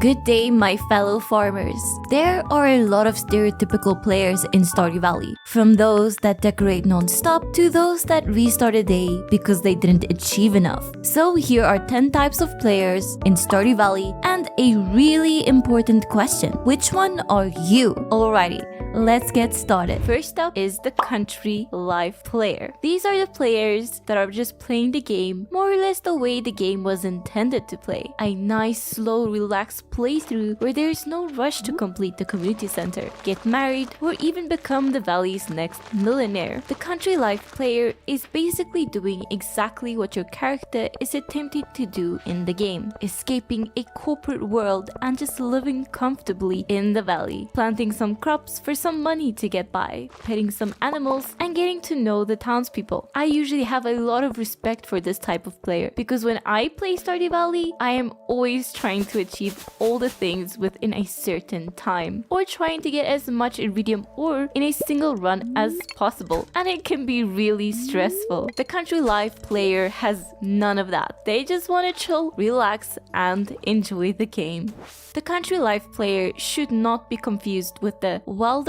Good day, my fellow farmers. There are a lot of stereotypical players in Stardew Valley, from those that decorate non-stop to those that restart a day because they didn't achieve enough. So here are 10 types of players in Stardew Valley and a really important question. Which one are you? Alrighty, let's get started. First up is the country life player. These are the players that are just playing the game more or less the way the game was intended to play. A nice, slow, relaxed playthrough where there is no rush to complete the community center, get married, or even become the valley's next millionaire. The country life player is basically doing exactly what your character is attempting to do in the game, escaping a corporate world and just living comfortably in the valley, planting some crops for some money to get by, petting some animals, and getting to know the townspeople. I usually have a lot of respect for this type of player because when I play Stardew Valley, I am always trying to achieve all the things within a certain time, or trying to get as much iridium ore in a single run as possible, and it can be really stressful. The country life player has none of that. They just want to chill, relax, and enjoy the game. The country life player should not be confused with the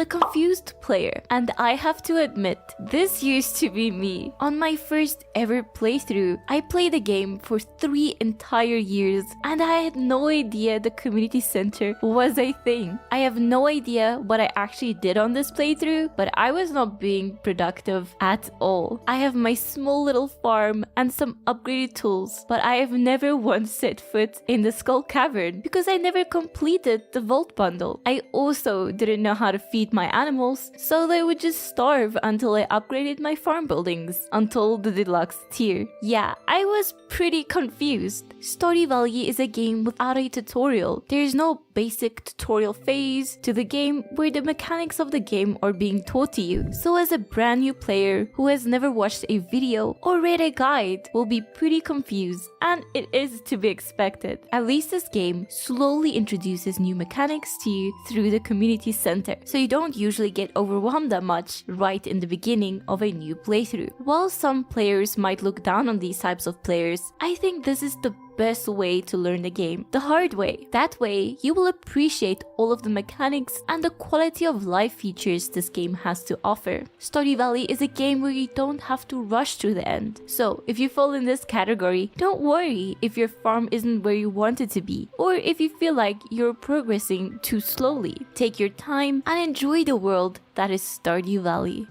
confused player, and I have to admit, this used to be me. On my first ever playthrough, I played the game for 3 entire years, and I had no idea the community center was a thing. I have no idea what I actually did on this playthrough, but I was not being productive at all. I have my small little farm and some upgraded tools, but I have never once set foot in the skull cavern because I never completed the vault bundle. I also didn't know how to feed my animals, so they would just starve until I upgraded my farm buildings until the deluxe tier. Yeah, I was pretty confused. Stardew Valley is a game without a tutorial. There is no basic tutorial phase to the game where the mechanics of the game are being taught to you. So as a brand new player who has never watched a video or read a guide will be pretty confused, and it is to be expected. At least this game slowly introduces new mechanics to you through the community center, so you don't usually get overwhelmed that much right in the beginning of a new playthrough. While some players might look down on these types of players, I think this is the best way to learn the game, the hard way. That way, you will appreciate all of the mechanics and the quality of life features this game has to offer. Stardew Valley is a game where you don't have to rush to the end. So, if you fall in this category, don't worry if your farm isn't where you want it to be, or if you feel like you're progressing too slowly. Take your time and enjoy the world that is Stardew Valley.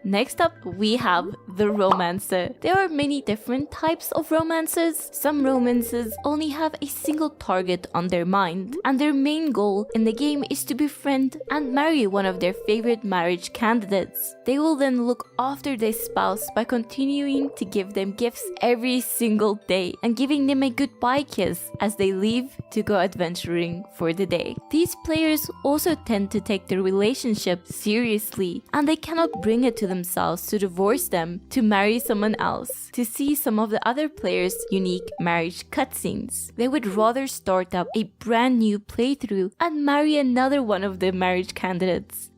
Next up, we have the romancer. There are many different types of romancers. Some romances only have a single target on their mind, and their main goal in the game is to befriend and marry one of their favorite marriage candidates. They will then look after their spouse by continuing to give them gifts every single day and giving them a goodbye kiss as they leave to go adventuring for the day. These players also tend to take their relationship seriously, and they cannot bring it to themselves to divorce them to marry someone else to see some of the other players' unique marriage cutscenes. They would rather start up a brand new playthrough and marry another one of the marriage candidates.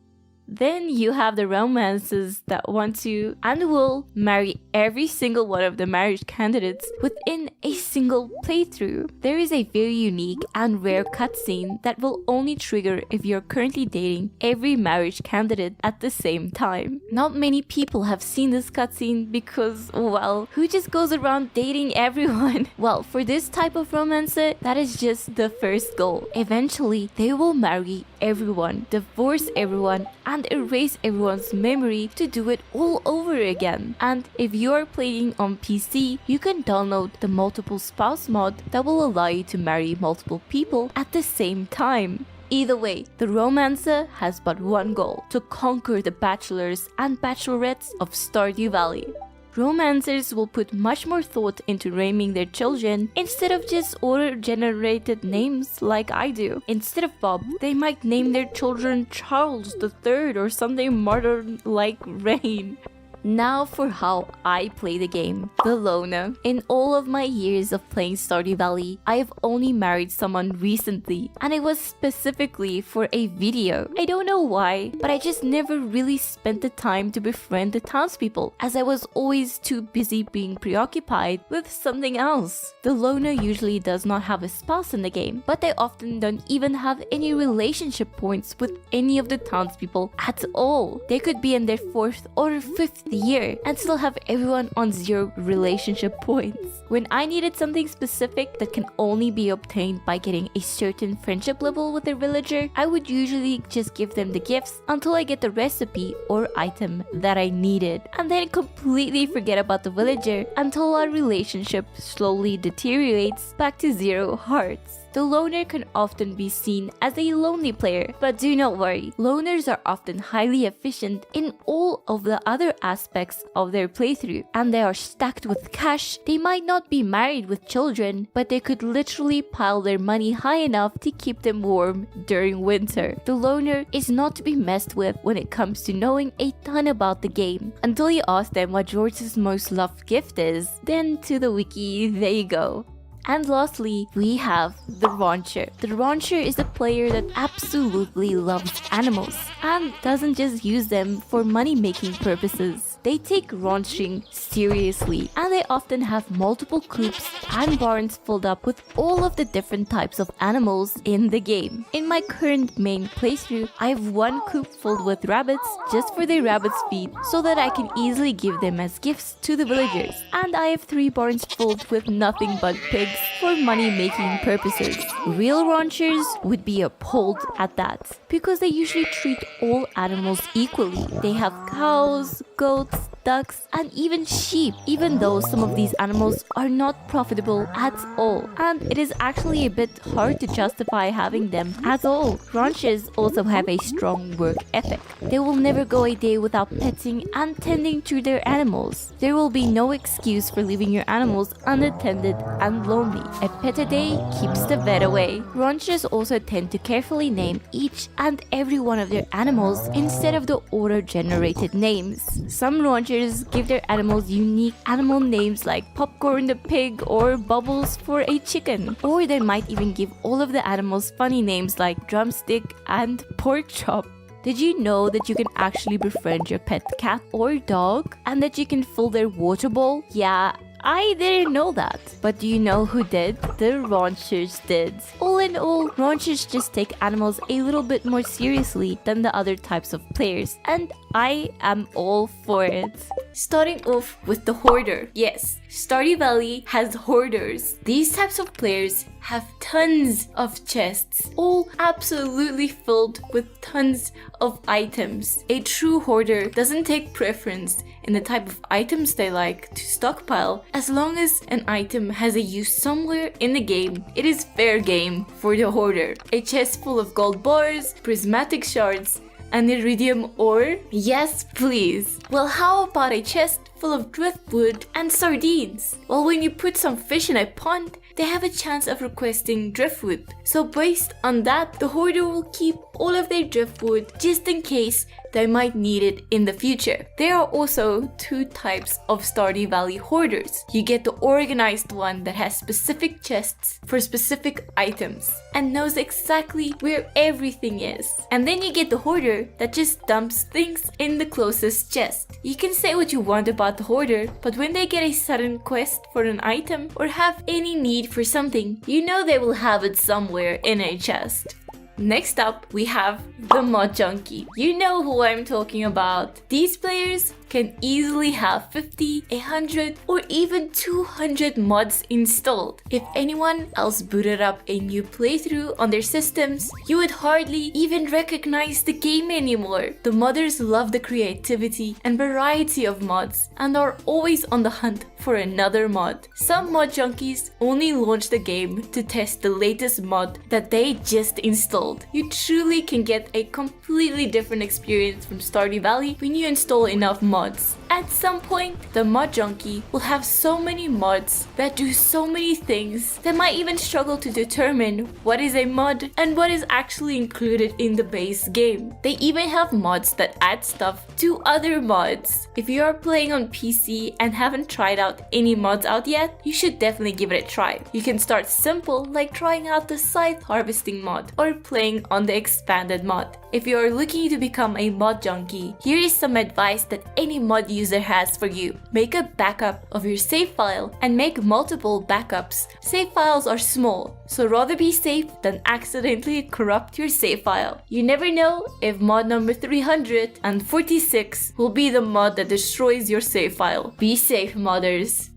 Then you have the romances that want to and will marry every single one of the marriage candidates within a single playthrough. There is a very unique and rare cutscene that will only trigger if you're currently dating every marriage candidate at the same time. Not many people have seen this cutscene because, well, who just goes around dating everyone? Well, for this type of romancer, that is just the first goal. Eventually, they will marry everyone, divorce everyone, and erase everyone's memory to do it all over again. And if you are playing on PC, you can download the multiple spouse mod that will allow you to marry multiple people at the same time. Either way, the romancer has but one goal: to conquer the bachelors and bachelorettes of Stardew Valley. Romancers will put much more thought into naming their children instead of just auto-generated names like I do. Instead of Bob, they might name their children Charles III or something modern like Rain. Now for how I play the game. The loner. In all of my years of playing Stardew Valley, I have only married someone recently, and it was specifically for a video. I don't know why, but I just never really spent the time to befriend the townspeople, as I was always too busy being preoccupied with something else. The loner usually does not have a spouse in the game, but they often don't even have any relationship points with any of the townspeople at all. They could be in their 4th or 5th year and still have everyone on 0 relationship points. When I needed something specific that can only be obtained by getting a certain friendship level with a villager, I would usually just give them the gifts until I get the recipe or item that I needed, and then completely forget about the villager until our relationship slowly deteriorates back to 0 hearts. The loner can often be seen as a lonely player, but do not worry, loners are often highly efficient in all of the other aspects of their playthrough, and they are stacked with cash. They might not be married with children, but they could literally pile their money high enough to keep them warm during winter. The loner is not to be messed with when it comes to knowing a ton about the game. Until you ask them what George's most loved gift is, then to the wiki they go. And lastly, we have the rancher. The rancher is a player that absolutely loves animals and doesn't just use them for money-making purposes. They take ranching seriously, and they often have multiple coops and barns filled up with all of the different types of animals in the game. In my current main playthrough, I have 1 coop filled with rabbits just for their rabbits' feed, so that I can easily give them as gifts to the villagers. And I have 3 barns filled with nothing but pigs for money-making purposes. Real ranchers would be appalled at that, because they usually treat all animals equally. They have cows, goats, ducks, and even sheep, even though some of these animals are not profitable at all, and it is actually a bit hard to justify having them at all. Ranchers also have a strong work ethic. They will never go a day without petting and tending to their animals. There will be no excuse for leaving your animals unattended and lonely. A pet a day keeps the vet away. Ranchers also tend to carefully name each and every one of their animals instead of the auto-generated names. Some ranchers give their animals unique animal names like Popcorn the pig or Bubbles for a chicken. Or they might even give all of the animals funny names like Drumstick and Pork Chop. Did you know that you can actually befriend your pet cat or dog, and that you can fill their water bowl? Yeah, I didn't know that. But do you know who did? The ranchers did. All in all, ranchers just take animals a little bit more seriously than the other types of players, and I am all for it. Starting off with the Hoarder. Yes, Stardew Valley has hoarders. These types of players have tons of chests, all absolutely filled with tons of items. A true hoarder doesn't take preference in the type of items they like to stockpile. As long as an item has a use somewhere in the game, it is fair game for the hoarder. A chest full of gold bars, prismatic shards, and iridium ore? Yes, please. Well, how about a chest full of driftwood and sardines? Well, when you put some fish in a pond, they have a chance of requesting driftwood. So based on that, the hoarder will keep all of their driftwood just in case they might need it in the future. There are also 2 types of Stardew Valley hoarders. You get the organized one that has specific chests for specific items and knows exactly where everything is. And then you get the hoarder that just dumps things in the closest chest. You can say what you want about the hoarder, but when they get a sudden quest for an item or have any need for something, you know they will have it somewhere in a chest. Next up, we have the MOD Junkie. You know who I'm talking about. These players can easily have 50, 100, or even 200 mods installed. If anyone else booted up a new playthrough on their systems, you would hardly even recognize the game anymore. The modders love the creativity and variety of mods and are always on the hunt for another mod. Some MOD junkies only launch the game to test the latest mod that they just installed. You truly can get a completely different experience from Stardew Valley when you install enough mods. At some point, the MOD Junkie will have so many mods that do so many things that might even struggle to determine what is a mod and what is actually included in the base game. They even have mods that add stuff to other mods. If you are playing on PC and haven't tried out any mods out yet, you should definitely give it a try. You can start simple, like trying out the scythe harvesting mod or playing on the expanded mod. If you are looking to become a mod junkie, here is some advice that any mod user has for you. Make a backup of your save file and make multiple backups. Save files are small, so rather be safe than accidentally corrupt your save file. You never know if mod number 346 will be the mod that destroys your save file. Be safe, modders.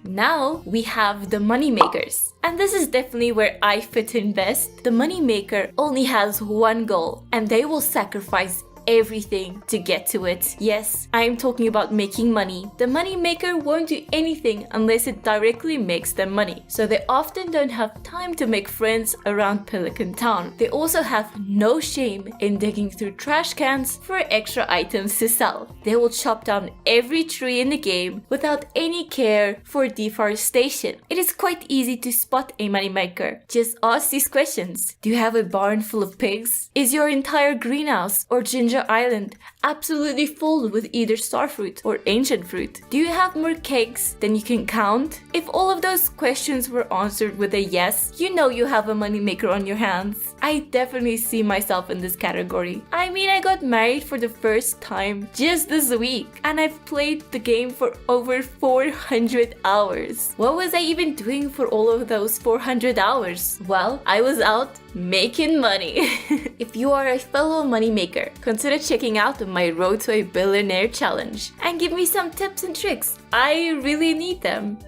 Now we have the money makers. And this is definitely where I fit in best. The money maker only has one goal, and they will sacrifice everything to get to it. Yes, I am talking about making money. The money maker won't do anything unless it directly makes them money. So they often don't have time to make friends around Pelican Town. They also have no shame in digging through trash cans for extra items to sell. They will chop down every tree in the game without any care for deforestation. It is quite easy to spot a money maker. Just ask these questions. Do you have a barn full of pigs? Is your entire greenhouse or ginger island absolutely full with either starfruit or ancient fruit? Do you have more cakes than you can count? If all of those questions were answered with a yes, you know you have a moneymaker on your hands. I definitely see myself in this category. I mean, I got married for the first time just this week, and I've played the game for over 400 hours. What was I even doing for all of those 400 hours? Well, I was out making money. If you are a fellow moneymaker, consider checking out my Road to a Billionaire challenge and give me some tips and tricks. I really need them.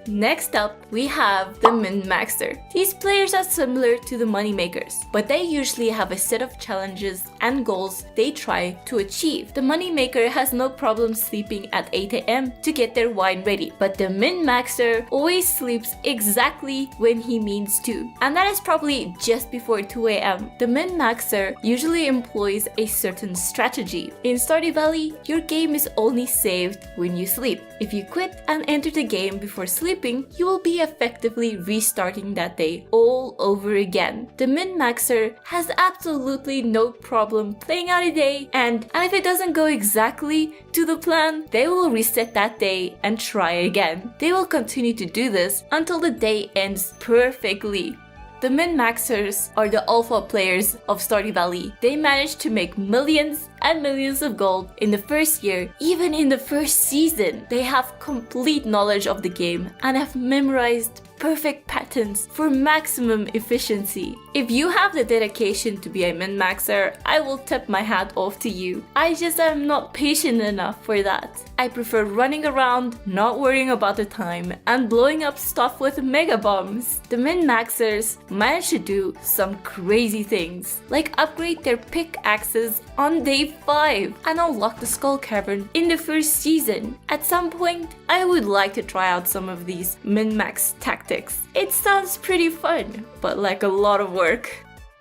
Next up, we have the min-maxer. These players are similar to the moneymakers, but they usually have a set of challenges and goals they try to achieve. The moneymaker has no problem sleeping at 8 AM to get their wine ready, but the min-maxer always sleeps exactly when he means to, and that is probably just before 2 AM. The min-maxer usually employs a certain strategy. In Stardew Valley, your game is only saved when you sleep. If you quit and enter the game before sleeping, you will be effectively restarting that day all over again. The min-maxer has absolutely no problem playing out a day, and if it doesn't go exactly to the plan, they will reset that day and try again. They will continue to do this until the day ends perfectly. The min-maxers are the alpha players of Stardew Valley. They managed to make millions and millions of gold in the first year, even in the first season. They have complete knowledge of the game and have memorized perfect patterns for maximum efficiency. If you have the dedication to be a min-maxer, I will tip my hat off to you. I just am not patient enough for that. I prefer running around, not worrying about the time, and blowing up stuff with mega bombs. The min-maxers manage to do some crazy things, like upgrade their pickaxes on day 5 and unlock the skull cavern in the first season. At some point, I would like to try out some of these min-max tactics. It sounds pretty fun, but like a lot of work.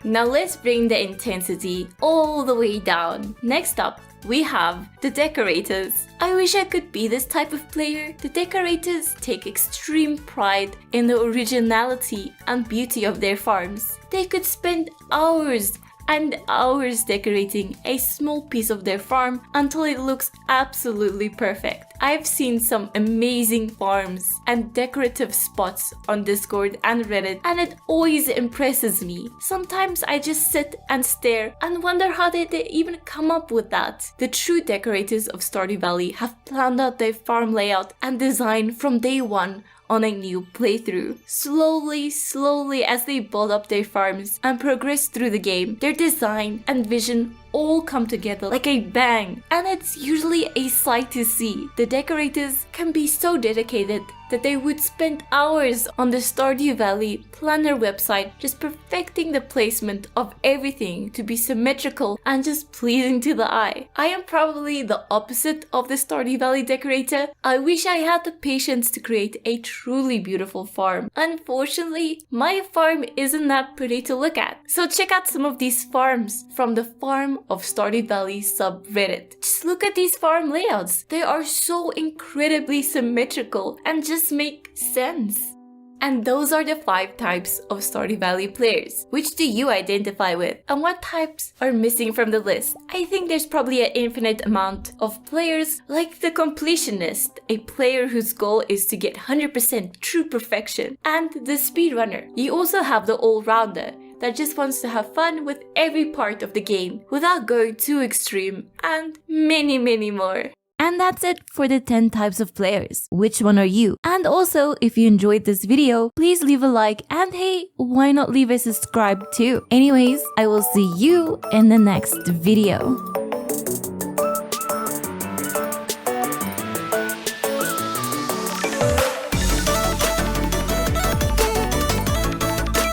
Now let's bring the intensity all the way down. Next up, we have the Decorators. I wish I could be this type of player. The Decorators take extreme pride in the originality and beauty of their farms. They could spend hours and hours decorating a small piece of their farm until it looks absolutely perfect. I've seen some amazing farms and decorative spots on Discord and Reddit, and it always impresses me. Sometimes I just sit and stare and wonder how they even come up with that. The true decorators of Stardew Valley have planned out their farm layout and design from day one on a new playthrough. Slowly as they build up their farms and progress through the game, their design and vision all come together like a bang, and it's usually a sight to see. The decorators can be so dedicated that they would spend hours on the Stardew Valley planner website just perfecting the placement of everything to be symmetrical and just pleasing to the eye. I am probably the opposite of the Stardew Valley decorator. I wish I had the patience to create a truly beautiful farm. Unfortunately, my farm isn't that pretty to look at. So check out some of these farms from the farm review of Stardew Valley subreddit. Just look at these farm layouts. They are so incredibly symmetrical and just make sense. And those are the 5 types of Stardew Valley players. Which do you identify with? And what types are missing from the list? I think there's probably an infinite amount of players like the completionist, a player whose goal is to get 100% true perfection, and the speedrunner. You also have the all-rounder that just wants to have fun with every part of the game without going too extreme, and many, many more. And that's it for the 10 types of players. Which one are you? And also, if you enjoyed this video, please leave a like, and hey, why not leave a subscribe too? Anyways, I will see you in the next video.